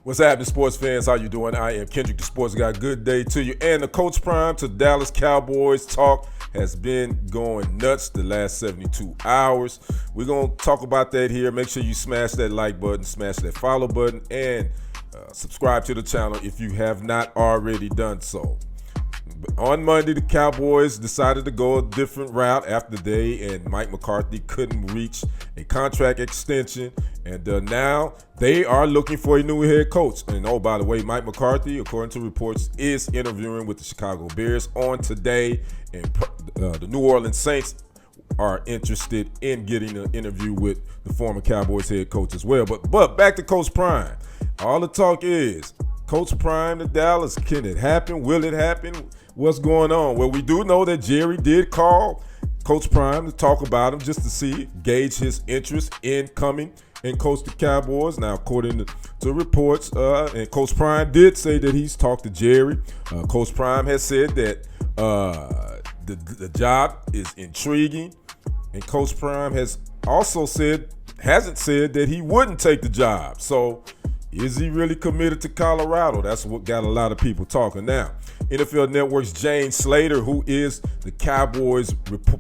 What's happening, sports fans? How you doing? I am Kendrick, the sports guy. Good day to you. And the Coach Prime to Dallas Cowboys talk has been going nuts the last 72 hours. We're going to talk about that here. Make sure you smash that like button, smash that follow button, and subscribe to the channel if you have not already done so. On Monday, the Cowboys decided to go a different route after they and Mike McCarthy couldn't reach a contract extension. And now they are looking for a new head coach. And oh, by the way, Mike McCarthy, according to reports, is interviewing with the Chicago Bears on today. And the New Orleans Saints are interested in getting an interview with the former Cowboys head coach as well. But back to Coach Prime. All the talk is Coach Prime to Dallas. Can it happen? Will it happen? What's going on? Well, we do know that Jerry did call Coach Prime to talk about him just to gauge his interest in coming and coach the Cowboys. Now, according to reports, and Coach Prime did say that he's talked to Jerry. Coach Prime has said that the job is intriguing, and Coach Prime has also hasn't said that he wouldn't take the job. So, is he really committed to Colorado? That's what got a lot of people talking now. NFL Network's Jane Slater, who is the Cowboys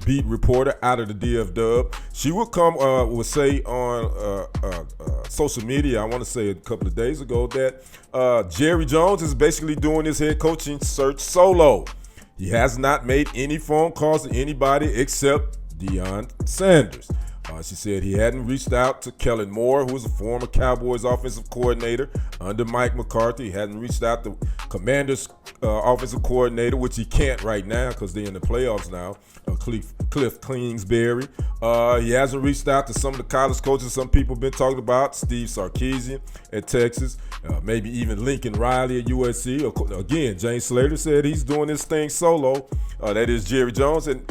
beat reporter out of the DFW, she would say on social media, I want to say a couple of days ago, that Jerry Jones is basically doing his head coaching search solo. He has not made any phone calls to anybody except Deion Sanders. She said he hadn't reached out to Kellen Moore, who was a former Cowboys offensive coordinator under Mike McCarthy. He hadn't reached out to Commanders offensive coordinator, which he can't right now because they're in the playoffs now, Cliff Kingsbury. He hasn't reached out to some of the college coaches some people have been talking about, Steve Sarkisian at Texas, maybe even Lincoln Riley at USC. Again, Jane Slater said he's doing this thing solo. That is Jerry Jones, and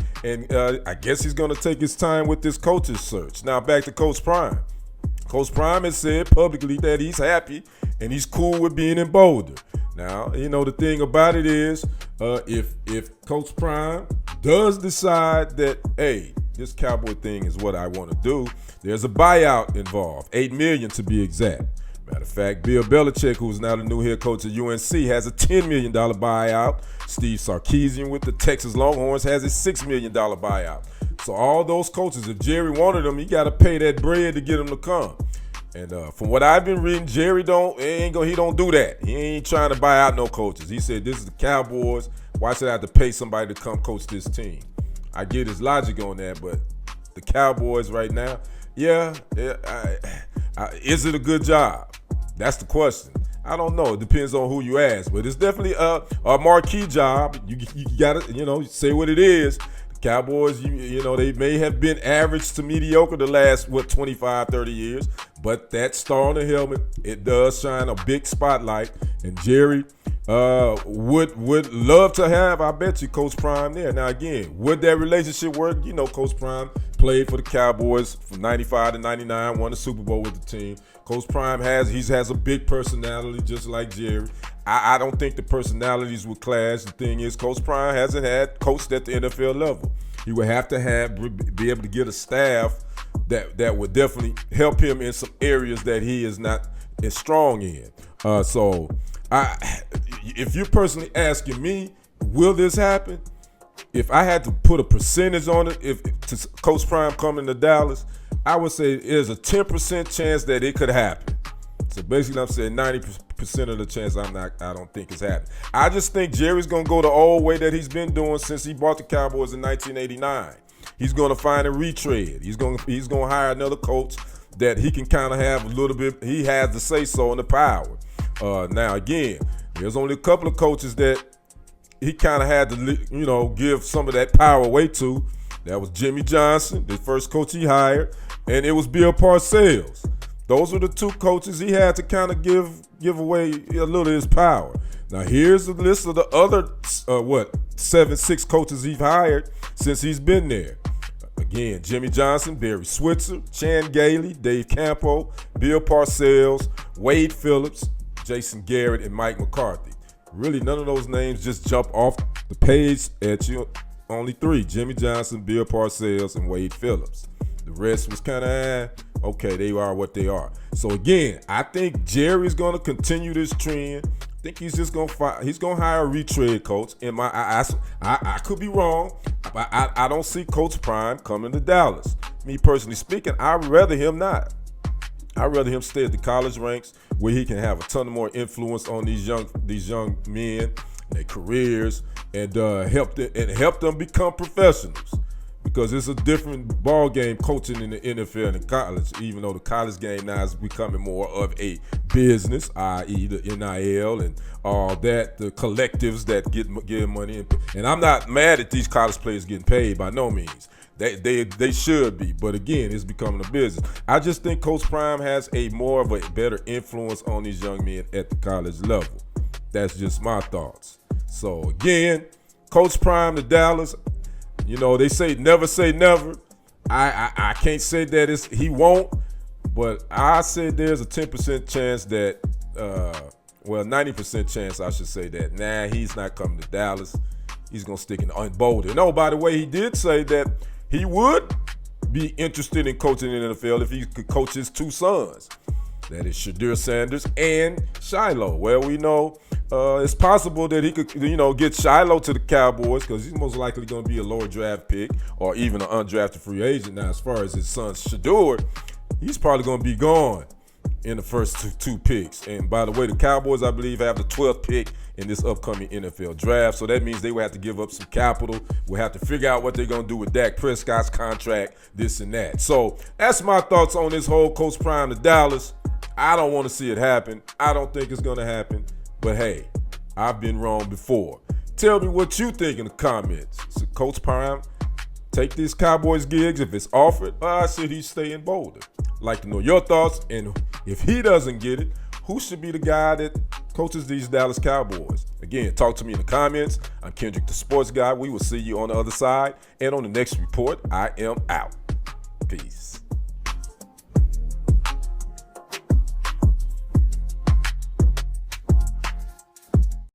I guess he's going to take his time with this coach's search. Now back to Coach Prime. Coach Prime has said publicly that he's happy and he's cool with being in Boulder. Now, the thing about it is, if Coach Prime does decide that, hey, this Cowboy thing is what I want to do, there's a buyout involved, $8 million to be exact. Matter of fact, Bill Belichick, who's now the new head coach of UNC, has a $10 million buyout. Steve Sarkisian with the Texas Longhorns has a $6 million buyout. So all those coaches, if Jerry wanted them, he got to pay that bread to get them to come. And from what I've been reading, Jerry don't do that. He ain't trying to buy out no coaches. He said, this is the Cowboys. Why should I have to pay somebody to come coach this team? I get his logic on that, but the Cowboys right now, is it a good job? That's the question. I don't know. It depends on who you ask, but it's definitely a marquee job. You gotta, say what it is. The Cowboys, they may have been average to mediocre the last 25, 30 years, but that star on the helmet, it does shine a big spotlight. And Jerry would love to have, I bet you, Coach Prime there. Now again, would that relationship work? Coach Prime played for the Cowboys from 95 to 99, won the Super Bowl with the team. Coach Prime has a big personality just like Jerry. I don't think the personalities would clash. The thing is, Coach Prime hasn't had coached at the NFL level. He would have to be able to get a staff that would definitely help him in some areas that he is not as strong in. If you're personally asking me, will this happen? If I had to put a percentage on it, if to Coach Prime coming to Dallas, I would say there's a 10% chance that it could happen. So basically, I'm saying 90% of the chance I don't think it's happening. I just think Jerry's gonna go the old way that he's been doing since he bought the Cowboys in 1989. He's gonna find a retread. He's gonna hire another coach that he can kind of have a little bit. He has the say so and the power. Now again, there's only a couple of coaches that he kind of had to, give some of that power away to. That was Jimmy Johnson, the first coach he hired, and it was Bill Parcells. Those were the two coaches he had to kind of give away a little of his power. Now here's the list of the other 6 coaches he's hired since he's been there. Again, Jimmy Johnson, Barry Switzer, Chan Gailey, Dave Campo, Bill Parcells, Wade Phillips, Jason Garrett, and Mike McCarthy. Really, none of those names just jump off the page at you. Only 3, Jimmy Johnson, Bill Parcells, and Wade Phillips. The rest was kind of, okay, they are what they are. So again, I think Jerry's going to continue this trend. I think he's just going to hire a retread coach. I could be wrong. I don't see Coach Prime coming to Dallas. Me personally speaking, I'd rather him not. I'd rather him stay at the college ranks where he can have a ton of more influence on these young men, their careers, and help them become professionals. Because it's a different ball game coaching in the NFL and in college, even though the college game now is becoming more of a business, i.e. the NIL and all that, the collectives that get money. And I'm not mad at these college players getting paid by no means. They should be, but again, it's becoming a business. I just think Coach Prime has a better influence on these young men at the college level. That's just my thoughts. So again, Coach Prime to Dallas. You know, they say never. I can't say that he won't, but I said there's a 10% chance that, 90% chance I should say that, he's not coming to Dallas. He's going to stick in Boulder. No, by the way, he did say that he would be interested in coaching in the NFL if he could coach his two sons. That is Shadur Sanders and Shiloh. Well, we know it's possible that he could, get Shiloh to the Cowboys because he's most likely going to be a lower draft pick or even an undrafted free agent. Now, as far as his son Shadur, he's probably going to be gone in the first two picks. And by the way, the Cowboys, I believe, have the 12th pick in this upcoming NFL draft. So that means they will have to give up some capital. We'll have to figure out what they're going to do with Dak Prescott's contract, this and that. So that's my thoughts on this whole Coach Prime to Dallas. I don't want to see it happen. I don't think it's going to happen. But hey, I've been wrong before. Tell me what you think in the comments. So Coach Prime, take these Cowboys gigs if it's offered. I said he stay in Boulder. I'd like to know your thoughts. And if he doesn't get it, who should be the guy that coaches these Dallas Cowboys? Again, talk to me in the comments. I'm Kendrick, the sports guy. We will see you on the other side. And on the next report, I am out. Peace.